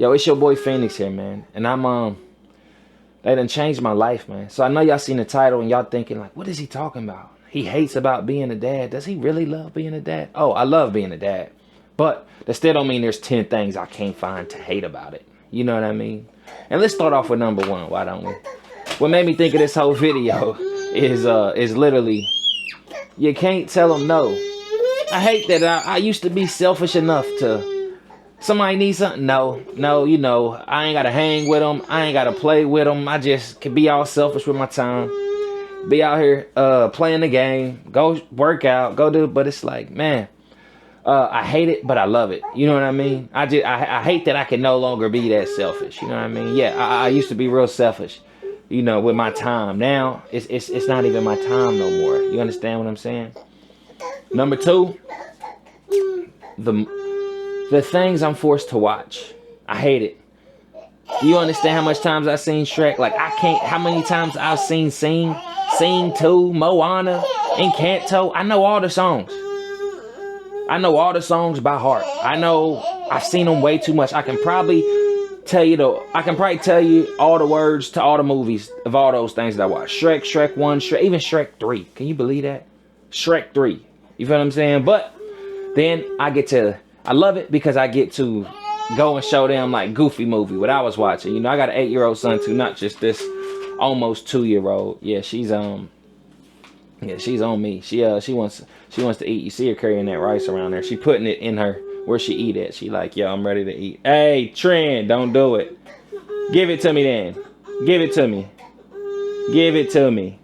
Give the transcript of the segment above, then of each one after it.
Yo, it's your boy Feenyx here, man. And they done changed my life, man. So I know y'all seen the title and y'all thinking like, what is he talking about? He hates about being a dad. Does he really love being a dad? Oh, I love being a dad. But that still don't mean there's 10 things I can't find to hate about it. You know what I mean? And let's start off with number one, why don't we? What made me think of this whole video is literally, you can't tell them no. I hate that I used to be selfish enough to, somebody needs something, no, you know, I ain't gotta hang with them, I ain't gotta play with them, I just can be all selfish with my time, be out here playing the game, go work out, go do, but it's like, man, I hate it, but I love it, you know what I mean? I hate that I can no longer be that selfish, you know what I mean? Yeah, I used to be real selfish, you know, with my time. Now, it's not even my time no more, you understand what I'm saying? Number two, the things I'm forced to watch. I hate it. You understand how much times I've seen Shrek? Like, I can't, how many times I've seen Sing 2, Moana, Encanto. I know all the songs. I know all the songs by heart. I know I've seen them way too much. I can probably tell you all the words to all the movies of all those things that I watch. Shrek, Shrek 1, Shrek, even Shrek 3. Can you believe that? Shrek 3. You feel what I'm saying? But then I love it because I get to go and show them like Goofy movie, what I was watching. You know, I got an 8-year-old son too, not just this almost 2-year-old. Yeah, she's on me. She wants to eat. You see her carrying that rice around there. She putting it in her where she eat at. She like, yo, I'm ready to eat. Hey, Trent, don't do it. Give it to me then. Give it to me. Give it to me.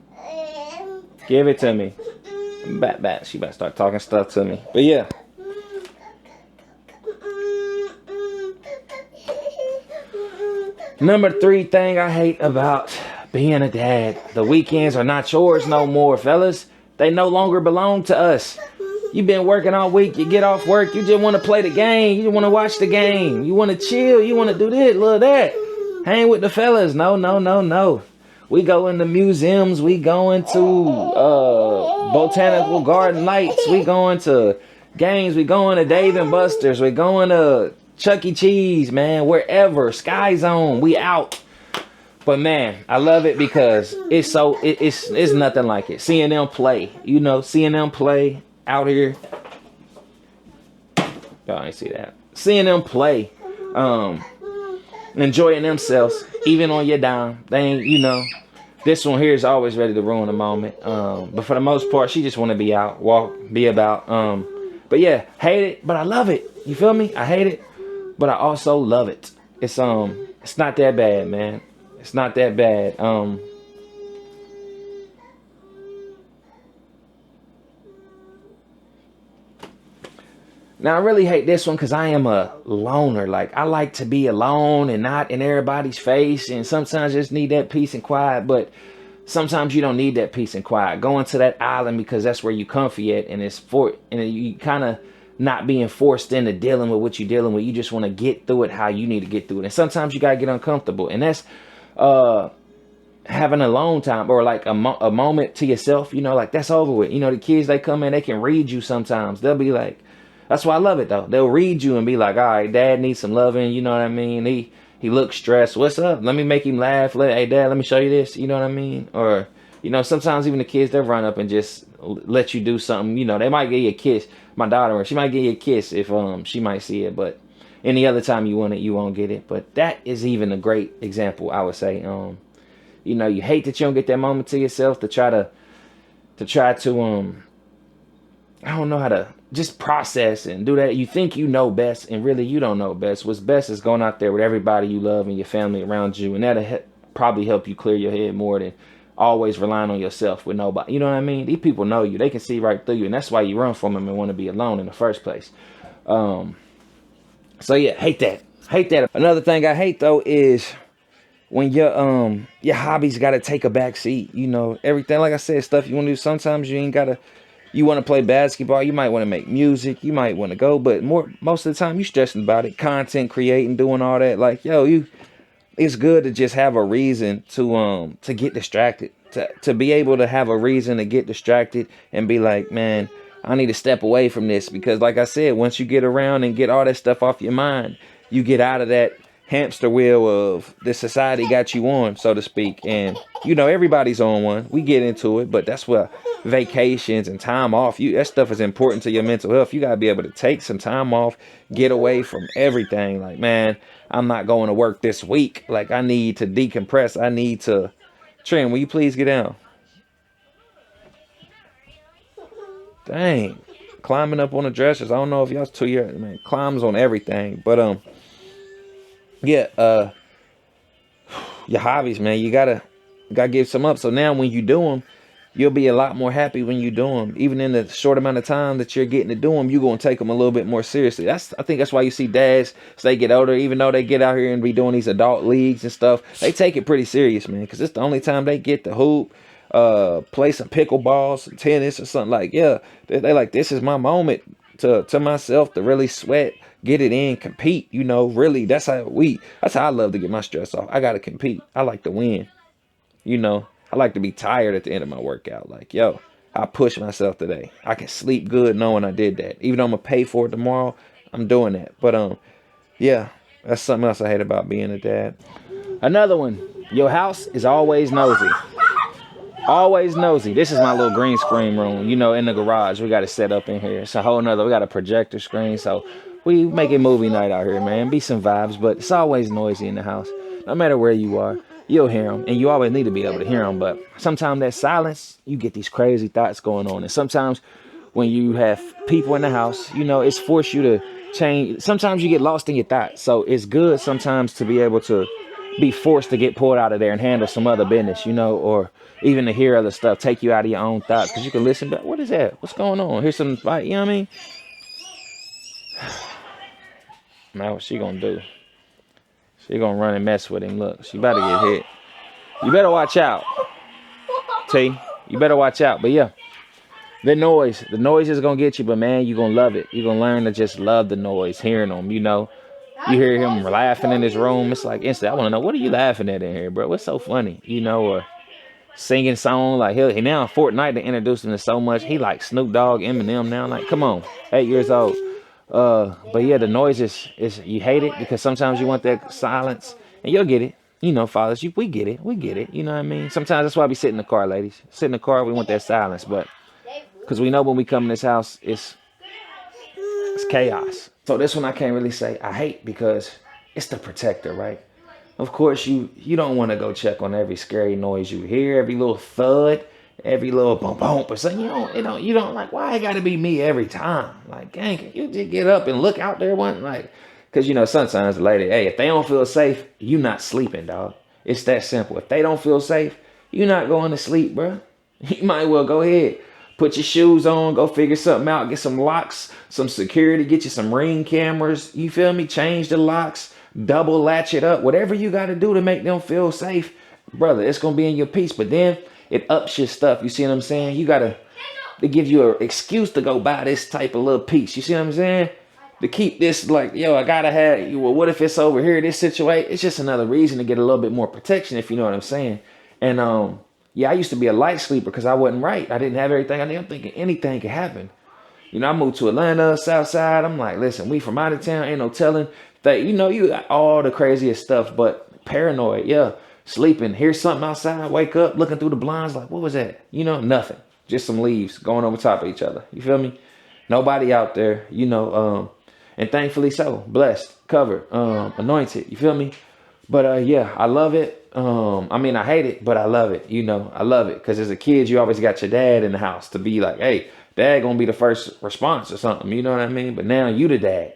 Give it to me. Bat. She about to start talking stuff to me. But yeah. Number 3 thing I hate about being a dad. The weekends are not yours no more, fellas. They no longer belong to us. You've been working all week. You get off work. You just want to play the game. You just want to watch the game. You want to chill. You want to do this, little that. Hang with the fellas. No. We go into museums. We go into botanical garden lights. We going to games. We going to Dave and Buster's. We going to Chuck E. Cheese, man. Wherever. Sky Zone. We out. But man, I love it because it's nothing like it. Seeing them play. You know, seeing them play out here. Y'all ain't see that. Seeing them play. Enjoying themselves. Even on your dime. They ain't, you know. This one here is always ready to ruin a moment. But for the most part, she just want to be out, walk, be about. But yeah, hate it, but I love it. You feel me? I hate it, but I also love it. It's not that bad, man. It's not that bad. Now I really hate this one because I am a loner. Like, I like to be alone and not in everybody's face. And sometimes I just need that peace and quiet. But sometimes you don't need that peace and quiet. Going to that island because that's where you comfy at. And you kind of not being forced into dealing with what you're dealing with. You just want to get through it how you need to get through it. And sometimes you got to get uncomfortable. And that's having a alone time or like a moment to yourself. You know, like that's over with. You know, the kids, they come in, they can read you sometimes. They'll be like, that's why I love it though. They'll read you and be like, all right, dad needs some loving. You know what I mean? He looks stressed. What's up? Let me make him laugh. Hey dad, let me show you this. You know what I mean? Or, you know, sometimes even the kids, they'll run up and just let you do something. You know, they might give you a kiss. My daughter, she might give you a kiss if she might see it. But any other time you want it, you won't get it. But that is even a great example, I would say. You know, you hate that you don't get that moment to yourself to try to I don't know how to just process and do that. You think you know best, and really you don't know best. What's best is going out there with everybody you love and your family around you, and that'll probably help you clear your head more than always relying on yourself with nobody. You know what I mean? These people know you. They can see right through you, and that's why you run from them and want to be alone in the first place. So yeah, hate that. Hate that. Another thing I hate though is when your hobbies got to take a back seat. You know, everything, like I said, stuff you want to do. Sometimes you ain't got to. You want to play basketball, you might want to make music, you might want to go, but most of the time you stressing about it, content creating, doing all that. Like, yo, it's good to just have a reason to get distracted, to be able to have a reason to get distracted and be like, man, I need to step away from this, because like I said, once you get around and get all that stuff off your mind, you get out of that hamster wheel of this society got you on, so to speak. And you know, everybody's on one. We get into it, but that's what vacations and time off, that stuff is important to your mental health. You gotta be able to take some time off, get away from everything. Like, man, I'm not going to work this week. Like, I need to decompress. I need to Trin, will you please get down? Dang. Climbing up on the dressers. I don't know if y'all 2 years, man, climbs on everything. But yeah, your hobbies, man, you gotta give some up. So now when you do them, you'll be a lot more happy when you do them. Even in the short amount of time that you're getting to do them, you're gonna take them a little bit more seriously. I think that's why you see dads, as they get older, even though they get out here and be doing these adult leagues and stuff, they take it pretty serious, man, because it's the only time they get to hoop, play some pickleball, some tennis or something. Like, yeah, they like, this is my moment to myself to really sweat, get it in, compete. You know, really, that's how I love to get my stress off. I gotta compete. I like to win. You know, I like to be tired at the end of my workout. Like, yo, I pushed myself today. I can sleep good knowing I did that. Even though I'm gonna pay for it tomorrow, I'm doing that. But yeah, that's something else I hate about being a dad. Another one, your house is always nosy. Always nosy. This is my little green screen room. You know, in the garage, we got it set up in here. It's a whole nother, we got a projector screen. So we making movie night out here, man. Be some vibes, but it's always noisy in the house. No matter where you are, you'll hear them. And you always need to be able to hear them. But sometimes that silence, you get these crazy thoughts going on. And sometimes when you have people in the house, you know, it's forced you to change. Sometimes you get lost in your thoughts. So it's good sometimes to be able to be forced to get pulled out of there and handle some other business, you know, or even to hear other stuff, take you out of your own thoughts, because you can listen back. What is that? What's going on? Here's some fight, you know what I mean? Now what she gonna do? She gonna run and mess with him. Look, she about to get hit. You better watch out, T. You better watch out. But yeah, the noise is gonna get you, but man, you're gonna love it. You're gonna learn to just love the noise, hearing them, you know. You hear him laughing in his room, it's like instant. I want to know, what are you laughing at in here, bro? What's so funny, you know? Or singing song, like he now Fortnite to introduce him to so much. He like Snoop Dogg, Eminem now. Like, come on, 8 years old. But yeah, the noise is you hate it because sometimes you want that silence, and you'll get it. You know, fathers, we get it. You know what I mean? Sometimes that's why we sit in the car, ladies. Sit in the car, we want that silence, but because we know when we come in this house, it's chaos. So this one I can't really say I hate because it's the protector, right? Of course, you don't want to go check on every scary noise you hear, every little thud, every little bump bump or something. You don't like, why it gotta be me every time? Like, dang, can you just get up and look out there one? Like, cause you know, sometimes the lady, hey, if they don't feel safe, you not sleeping, dog. It's that simple. If they don't feel safe, you're not going to sleep, bro. You might well go ahead. Put your shoes on, go figure something out, get some locks, some security, get you some Ring cameras, you feel me? Change the locks, double latch it up, whatever you got to do to make them feel safe, brother, it's going to be in your piece. But then it ups your stuff, you see what I'm saying? You got to give you an excuse to go buy this type of little piece, you see what I'm saying? To keep this like, yo, I got to have, well, what if it's over here, this situation? It's just another reason to get a little bit more protection, if you know what I'm saying. And, yeah, I used to be a light sleeper because I wasn't right. I didn't have everything. I'm thinking anything could happen. You know, I moved to Atlanta, South Side. I'm like, listen, we from out of town. Ain't no telling that, you know, you got all the craziest stuff, but paranoid. Yeah, sleeping. Hear something outside, wake up, looking through the blinds. Like, what was that? You know, nothing. Just some leaves going over top of each other. You feel me? Nobody out there, you know, and thankfully so. Blessed, covered, anointed. You feel me? But yeah, I love it. I mean, I hate it, but I love it. You know, I love it because as a kid, you always got your dad in the house to be like, hey, dad gonna be the first response or something. You know what I mean? But now you the dad.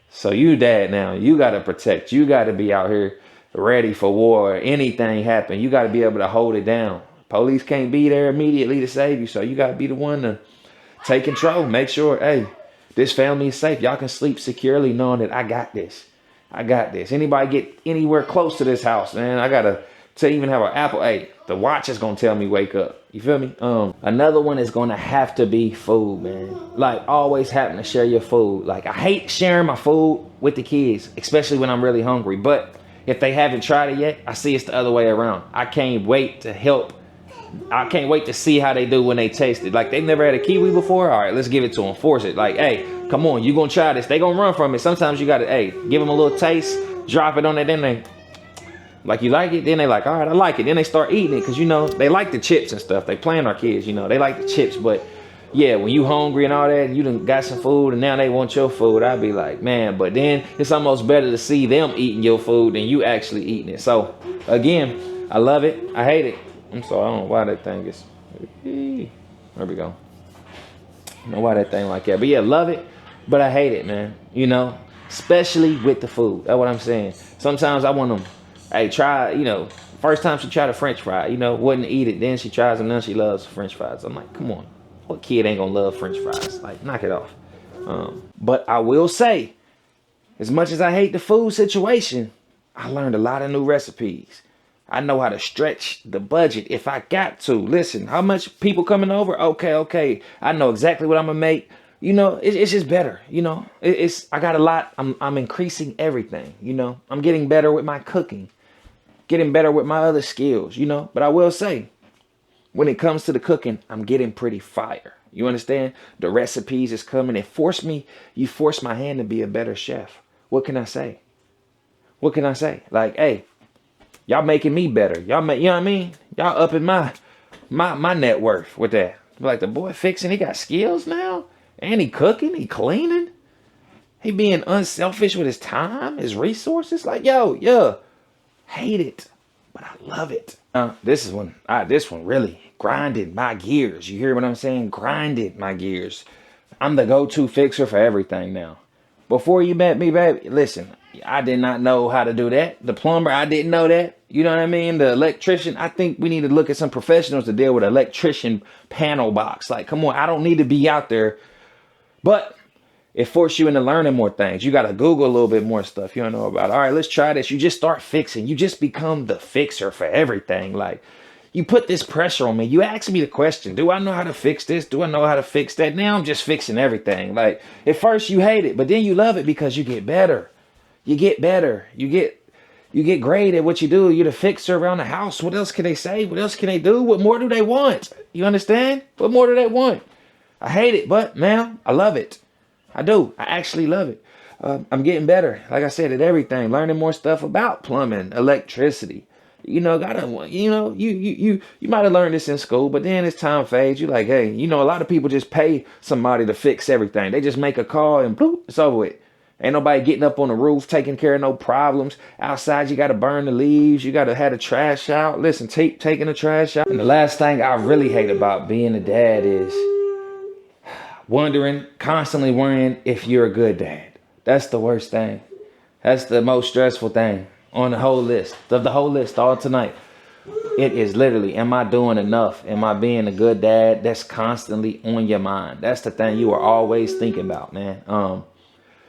So you dad now. You got to protect. You got to be out here ready for war. Anything happen, you got to be able to hold it down. Police can't be there immediately to save you. So you got to be the one to take control. Make sure, hey, this family is safe. Y'all can sleep securely knowing that I got this. I got this. Anybody get anywhere close to this house, man, I gotta even have an Apple. Hey, the watch is gonna tell me wake up. You feel me? Another one is gonna have to be food, man. Like, always having to share your food. Like, I hate sharing my food with the kids, especially when I'm really hungry. But if they haven't tried it yet, I see it's the other way around. I can't wait to help. I can't wait to see how they do when they taste it. Like, they've never had a kiwi before. All right, let's give it to them. Force it. Like, hey, come on, you gonna try this. They gonna run from it. Sometimes you gotta, hey, give them a little taste. drop it on it, then they like, you like it? Then they like, all right, I like it. Then they start eating it because, you know, they like the chips and stuff. They playing our kids, you know, they like the chips. But yeah, when you hungry and all that, and you done got some food and now they want your food, I'd be like, man, but then it's almost better to see them eating your food than you actually eating it. So again, I love it. I hate it. I'm sorry, I don't know why that thing is, there we go. I don't know why that thing like that. But yeah, love it, but I hate it, man. You know, especially with the food. That's what I'm saying. Sometimes I want them, hey, try, you know, first time she tried a French fry, you know, wouldn't eat it. Then she tries them, then she loves French fries. I'm like, come on. What kid ain't gonna love French fries? Like, knock it off. But I will say, as much as I hate the food situation, I learned a lot of new recipes. I know how to stretch the budget if I got to. Listen, how much people coming over? Okay. I know exactly what I'm gonna make. You know, it's just better. You know, I got a lot. I'm increasing everything. You know, I'm getting better with my cooking, getting better with my other skills. You know, but I will say, when it comes to the cooking, I'm getting pretty fire. You understand? The recipes is coming. You forced my hand to be a better chef. What can I say? What can I say? Like, hey, y'all making me better. Y'all make, you know what I mean? Y'all upping my net worth with that. Like, the boy fixing, he got skills now. And he cooking, he cleaning. He being unselfish with his time, his resources. Like, yo, yeah, hate it, but I love it. This one really grinded my gears. You hear what I'm saying? Grinded my gears. I'm the go-to fixer for everything now. Before you met me, baby, listen, I did not know how to do that. The plumber, I didn't know that. You know what I mean? The electrician, I think we need to look at some professionals to deal with an electrician panel box. Like, come on, I don't need to be out there. But it forced you into learning more things. You got to Google a little bit more stuff you don't know about. All right, let's try this. You just start fixing. You just become the fixer for everything. Like, you put this pressure on me. You ask me the question, do I know how to fix this? Do I know how to fix that? Now I'm just fixing everything. Like, at first you hate it, but then you love it because you get better. You get better. You get great at what you do. You're the fixer around the house. What else can they say? What else can they do? What more do they want? You understand? What more do they want? I hate it, but man, I love it. I do. I actually love it. I'm getting better, like I said, at everything. Learning more stuff about plumbing, electricity. You know, you might have learned this in school, but then as time fades, you're like, hey, you know, a lot of people just pay somebody to fix everything. They just make a call and bloop, it's over with. Ain't nobody getting up on the roof, taking care of no problems. Outside, you got to burn the leaves. You got to have the trash out. Listen, taking the trash out. And the last thing I really hate about being a dad is constantly worrying if you're a good dad. That's the worst thing. That's the most stressful thing on the whole list. Of the whole list all tonight. It is literally, am I doing enough? Am I being a good dad? That's constantly on your mind. That's the thing you are always thinking about, man.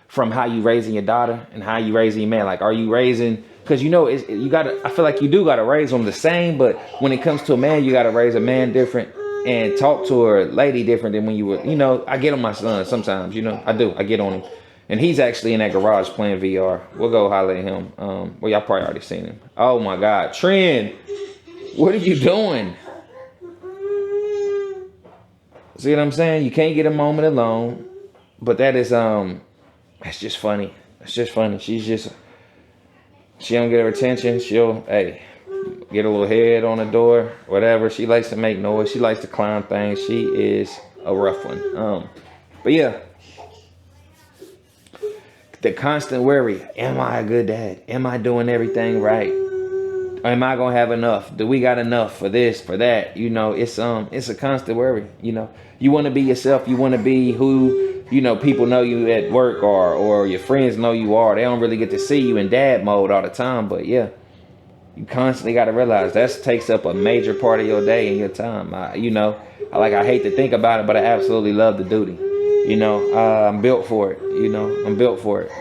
From how you raising your daughter and how you raising your man. Like, are you raising, because you know, I feel like you do got to raise them the same, but when it comes to a man, you got to raise a man different and talk to a lady different than when you were, you know, I get on my son sometimes, you know, I do. I get on him. And he's actually in that garage playing VR. We'll go holler at him. Well, y'all probably already seen him. Oh my God. Trend, what are you doing? See what I'm saying? You can't get a moment alone. But that is, that's just funny. It's just funny. She don't get her attention. She'll, hey, get a little head on the door, whatever. She likes to make noise. She likes to climb things. She is a rough one. But yeah, the constant worry. Am I a good dad? Am I doing everything right? Am I gonna have enough? Do we got enough for this, for that? You know, it's a constant worry. You know, you want to be yourself. You want to be who, you know, people know you at work or your friends know you are. They don't really get to see you in dad mode all the time. But yeah, you constantly got to realize that takes up a major part of your day and your time. I hate to think about it, but I absolutely love the duty. You know, I'm built for it. You know, I'm built for it.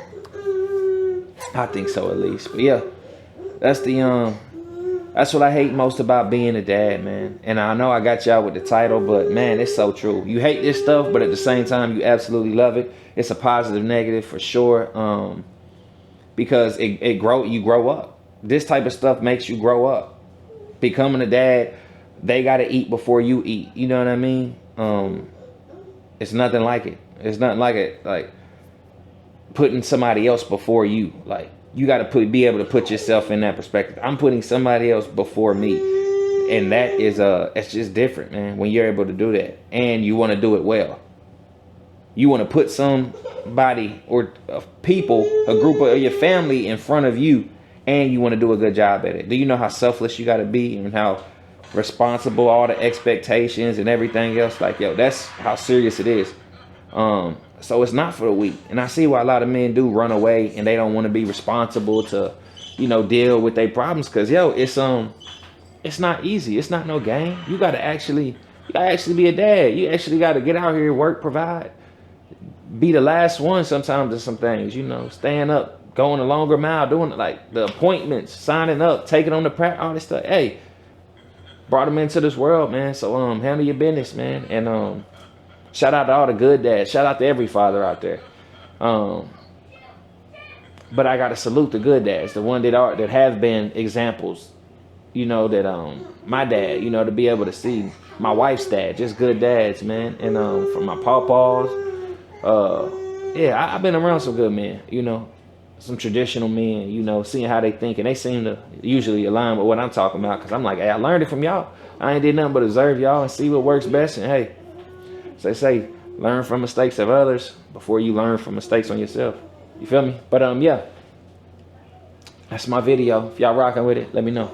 I think so, at least. But yeah, that's what I hate most about being a dad, man. And I know I got y'all with the title, but man, it's so true. You hate this stuff, but at the same time, you absolutely love it. It's a positive, negative for sure. Because you grow up. This type of stuff makes you grow up. Becoming a dad, they got to eat before you eat. You know what I mean? It's nothing like it. It's nothing like it. Like putting somebody else before you. Like you got to be able to put yourself in that perspective. I'm putting somebody else before me, and that is it's just different, man. When you're able to do that, and you want to do it well, you want to put somebody or people, a group of your family in front of you, and you want to do a good job at it. Do you know how selfless you got to be and how responsible, all the expectations and everything else? Like, yo, that's how serious it is. So it's not for the weak. And I see why a lot of men do run away and they don't want to be responsible to, you know, deal with their problems. Cause yo, it's not easy. It's not no game. You gotta actually be a dad. You actually gotta get out here, work, provide, be the last one sometimes to some things, you know, staying up, going a longer mile, doing like the appointments, signing up, taking on the practice, all this stuff. Hey, brought them into this world, man. So handle your business, man. And shout out to all the good dads. Shout out to every father out there. But I gotta salute the good dads, the one that have been examples. You know, that my dad, you know, to be able to see my wife's dad, just good dads, man. And from my pawpaws, yeah, I've been around some good men, you know, some traditional men, you know, seeing how they think, and they seem to usually align with what I'm talking about. Cause I'm like, hey, I learned it from y'all. I ain't did nothing but observe y'all and see what works best. And hey, as they say, learn from mistakes of others before you learn from mistakes on yourself. You feel me? But yeah, that's my video. If y'all rocking with it, let me know.